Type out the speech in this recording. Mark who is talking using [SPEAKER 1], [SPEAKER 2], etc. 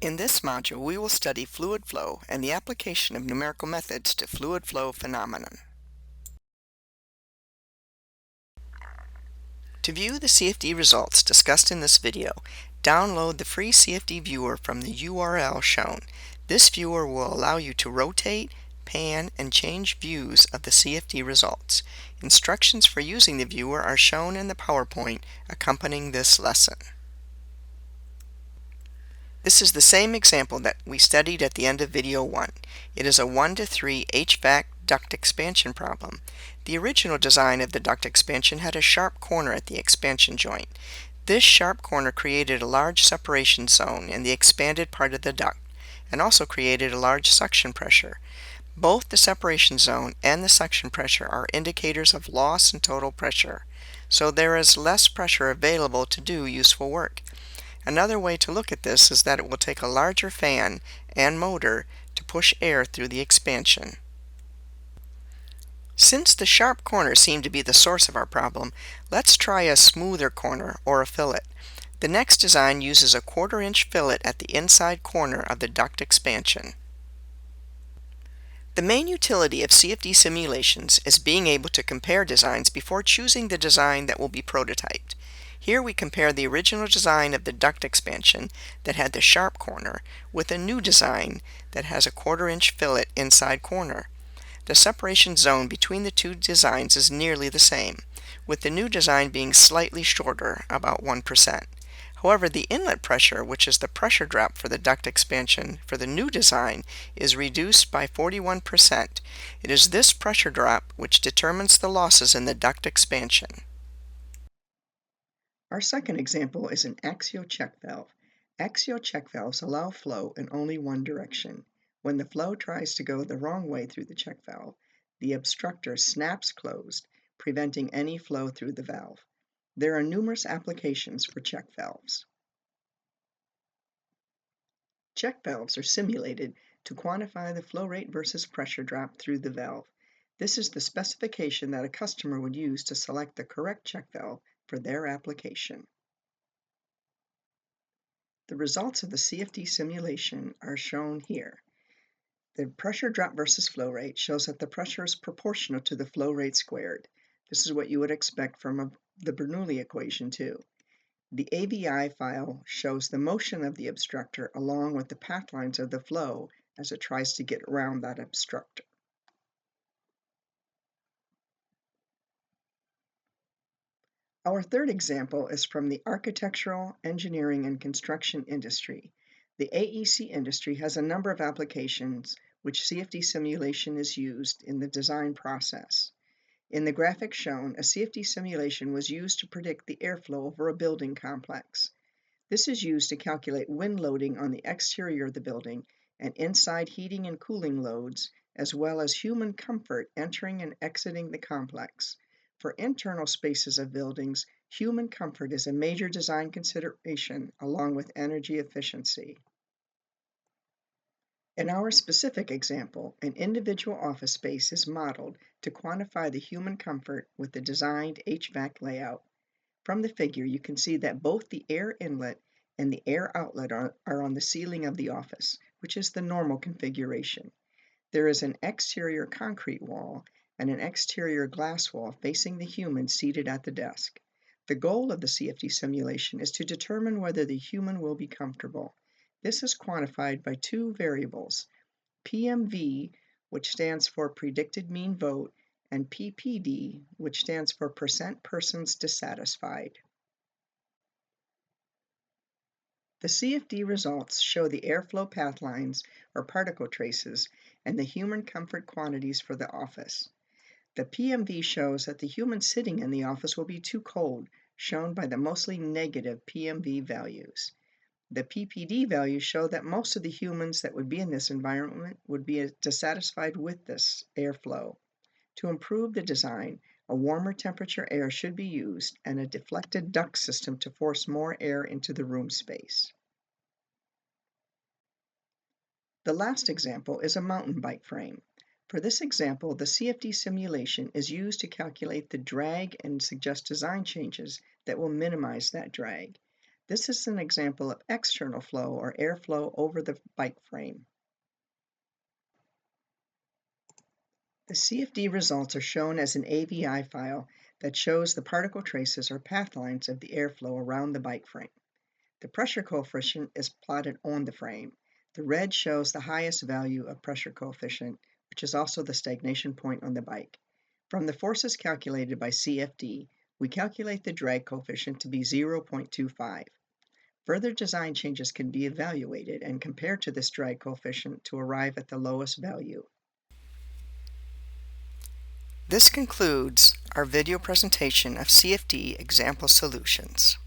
[SPEAKER 1] In this module, we will study fluid flow and the application of numerical methods to fluid flow phenomenon. To view the CFD results discussed in this video, download the free CFD Viewer from the URL shown. This viewer will allow you to rotate, pan, and change views of the CFD results. Instructions for using the viewer are shown in the PowerPoint accompanying this lesson. This is the same example that we studied at the end of video 1. It is a 1-to-3 HVAC duct expansion problem. The original design of the duct expansion had a sharp corner at the expansion joint. This sharp corner created a large separation zone in the expanded part of the duct and also created a large suction pressure. Both the separation zone and the suction pressure are indicators of loss in total pressure, so there is less pressure available to do useful work. Another way to look at this is that it will take a larger fan and motor to push air through the expansion. Since the sharp corner seemed to be the source of our problem, let's try a smoother corner or a fillet. The next design uses a 1/4-inch fillet at the inside corner of the duct expansion. The main utility of CFD simulations is being able to compare designs before choosing the design that will be prototyped. Here we compare the original design of the duct expansion that had the sharp corner with a new design that has a 1/4-inch fillet inside corner. The separation zone between the two designs is nearly the same, with the new design being slightly shorter, about 1%. However, the inlet pressure, which is the pressure drop for the duct expansion for the new design, is reduced by 41%. It is this pressure drop which determines the losses in the duct expansion. Our second example is an axial check valve. Axial check valves allow flow in only one direction. When the flow tries to go the wrong way through the check valve, the obstructor snaps closed, preventing any flow through the valve. There are numerous applications for check valves. Check valves are simulated to quantify the flow rate versus pressure drop through the valve. This is the specification that a customer would use to select the correct check valve for their application. The results of the CFD simulation are shown here. The pressure drop versus flow rate shows that the pressure is proportional to the flow rate squared. This is what you would expect from the Bernoulli equation too. The AVI file shows the motion of the obstructor along with the path lines of the flow as it tries to get around that obstructor. Our third example is from the architectural, engineering, and construction industry. The AEC industry has a number of applications which CFD simulation is used in the design process. In the graphic shown, a CFD simulation was used to predict the airflow over a building complex. This is used to calculate wind loading on the exterior of the building and inside heating and cooling loads, as well as human comfort entering and exiting the complex. For internal spaces of buildings, human comfort is a major design consideration along with energy efficiency. In our specific example, an individual office space is modeled to quantify the human comfort with the designed HVAC layout. From the figure, you can see that both the air inlet and the air outlet are on the ceiling of the office, which is the normal configuration. There is an exterior concrete wall and an exterior glass wall facing the human seated at the desk. The goal of the CFD simulation is to determine whether the human will be comfortable. This is quantified by two variables, PMV, which stands for predicted mean vote, and PPD, which stands for percent persons dissatisfied. The CFD results show the airflow path lines or particle traces and the human comfort quantities for the office. The PMV shows that the human sitting in the office will be too cold, shown by the mostly negative PMV values. The PPD values show that most of the humans that would be in this environment would be dissatisfied with this airflow. To improve the design, a warmer temperature air should be used and a deflected duct system to force more air into the room space. The last example is a mountain bike frame. For this example, the CFD simulation is used to calculate the drag and suggest design changes that will minimize that drag. This is an example of external flow or airflow over the bike frame. The CFD results are shown as an AVI file that shows the particle traces or path lines of the airflow around the bike frame. The pressure coefficient is plotted on the frame. The red shows the highest value of pressure coefficient, which is also the stagnation point on the bike. From the forces calculated by CFD, we calculate the drag coefficient to be 0.25. Further design changes can be evaluated and compared to this drag coefficient to arrive at the lowest value. This concludes our video presentation of CFD example solutions.